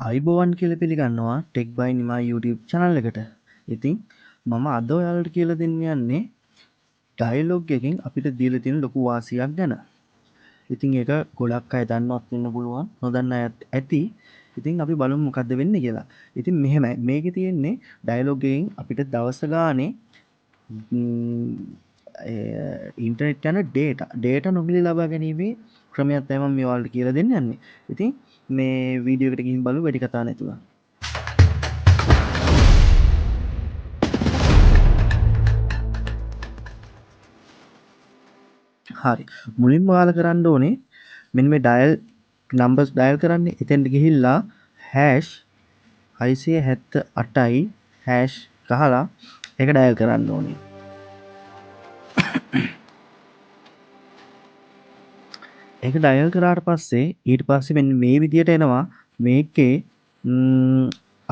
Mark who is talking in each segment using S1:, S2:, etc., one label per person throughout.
S1: අයිබෝවන් කියලා පිළිගන්නවා ටෙක් බයි නිමා YouTube channel එකට. ඉතින් මම අද ඔයාලට කියලා දෙන්න යන්නේ ඩයලොග් එකකින් අපිට දීලා තියෙන ලොකු වාසියක් ගැන. ඉතින් ඒක ගොඩක් අය දන්නවත් වෙන්න පුළුවන්, නොදන්න අයත් ඇති. ඉතින් අපි බලමු මොකද්ද වෙන්නේ කියලා. ඉතින් මෙහෙමයි මේකේ තියෙන්නේ ඩයලොග් එකකින් අපිට දවස ගානේ ඉන්ටර්නෙට් යන ඩේටා නොමිලේ ලබා ගැනීමේ ක්‍රමයක් තමයි මම මේ ඔයාලට කියලා දෙන්න යන්නේ. ඉතින් මේ වීඩියෝ එකට ගිහින් බලමු වැඩි කතා නැතුව. හරි. මුලින්ම ඔයාලා කරන්න ඕනේ මෙන්න මේ ඩයල් නම්බර්ස් ඩයල් කරන්න. එතෙන්ට ගිහිල්ලා #678යි හැෂ් ගහලා ඒක ඩයල් කරන්න ඕනේ. ඒක ඩයල් කරාට පස්සේ ඊට පස්සේ මෙන්න මේ විදියට එනවා. මේකේ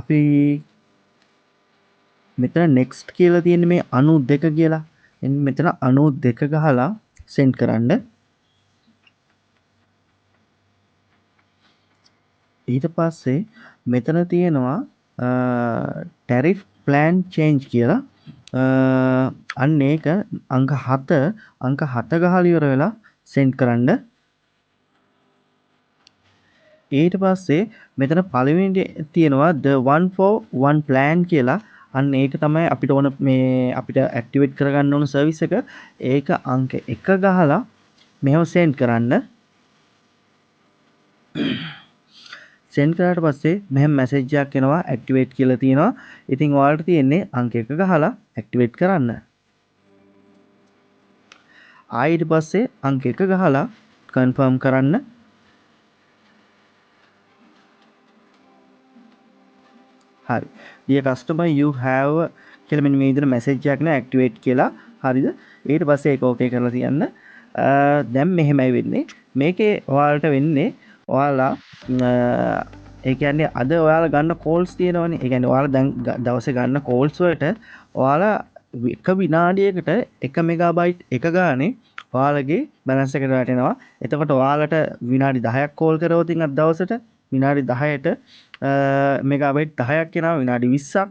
S1: අපි මෙතන next කියලා තියෙන මේ 92 කියලා. එන්න මෙතන 92 ගහලා send කරන්න. ඊට පස්සේ මෙතන තියෙනවා tariff plan change කියලා. අන්න ඒක අංක 7 ගහලා ඉවර වෙලා send කරන්න. ඊට පස්සේ මෙතන පළවෙනි තියෙනවා the one for one plan කියලා. අන්න ඒක තමයි අපිට ඕන මේ අපිට ඇක්ටිවේට් කරගන්න ඕන සර්විස් එක. ඒක අංක 1 ගහලා මෙහෙම send කරන්න. send කරාට පස්සේ මෙහෙම මැසේජ් එකක් එනවා ඇක්ටිවේට් කියලා තියෙනවා. ඉතින් ඔයාලට තියෙන්නේ අංක 1 ගහලා ඇක්ටිවේට් කරන්න. ඊට පස්සේ අංක 1 ගහලා කන්ෆර්ම් කරන්න. හරි. dear customer you have කියලා මෙන්න මේ විදිහට මැසේජ් එකක් නෑ ඇක්ටිවේට් කියලා. හරිද? ඊට පස්සේ ඒක ඕකේ කරලා තියන්න. දැන් මෙහෙමයි වෙන්නේ. මේකේ ඔයාලට වෙන්නේ ඔයාලා ඒ කියන්නේ අද ඔයාලා ගන්න කෝල්ස් තියෙනවනේ. ඒ කියන්නේ ඔයාලා දැන් දවසේ ගන්න කෝල්ස් වලට ඔයාලා එක විනාඩියකට 1 මෙගාබයිට් එක ගානේ ඔයාලගේ බැලන්ස් එකට වැටෙනවා. එතකොට ඔයාලට විනාඩි 10ක් කෝල් කරවොත් අද දවසට විනාඩි 10ට මෙගාබයිට් 10ක් එනවා. විනාඩි 20ක්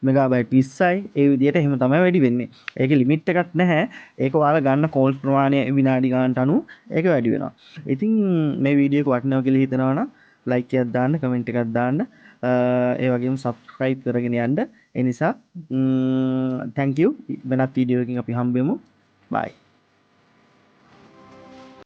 S1: මෙගාබයිට් 20යි. ඒ විදිහට එහෙම තමයි වැඩි වෙන්නේ. ඒකේ ලිමිට් එකක් නැහැ. ඒක ඔයාලා ගන්න කෝල් ප්‍රමාණය විනාඩි ගානට අනුව ඒක වැඩි වෙනවා. ඉතින් මේ වීඩියෝ එක වටිනවා කියලා හිතනවා නම් ලයික් එකක් දාන්න, කමෙන්ට් එකක් දාන්න, ඒ වගේම subscribe කරගෙන යන්න. ඒ නිසා thank you. වෙනත් වීඩියෝ එකකින් අපි හම්බෙමු. bye.